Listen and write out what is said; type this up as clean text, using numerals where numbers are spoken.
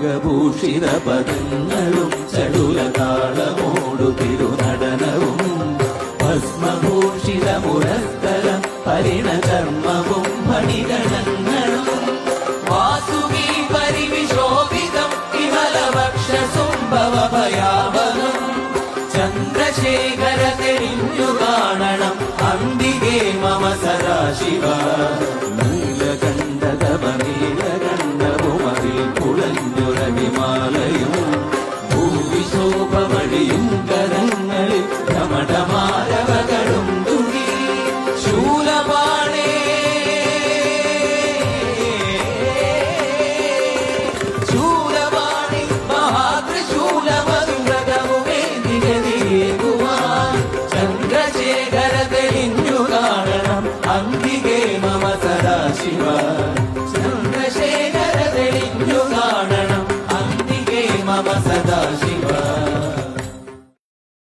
നാഗഭൂഷിത പദങ്ങളും ചടുലതാളമോടു തിരുനടനവും ഭസ്മഭൂഷിത മുരസ്ഥലം പരിണചർമ്മവും ഫണിഗണങ്ങളും വാസുകി പരിവിശോഭിതം വിമലവക്ഷസുംഭവഭയാവനം ചന്ദ്രശേഖര തെളിഞ്ഞു കാണണം അംബികേ മമ സദാശിവ നീലകണ്ഠതപനീലകണ്ഠവുമതിൽ കുളഞ്ഞുരവിമാലയും ഭൂവിശോഭമടിയും കരങ്ങളിൽ ധമഠമാരവകളും തുകി ശൂലപാണേ ശൂലപാണി മഹാത്രിശൂലമധുരകവുമേ നിഗതിയേകുവാൻ ചന്ദ്രശേഖര തെളിഞ്ഞു കാണണം അംബികേ മമ സദാശിവ ചന്ദ്രശേഖര തെളിഞ്ഞു കാണണം അംബികേ മമ സദാശിവ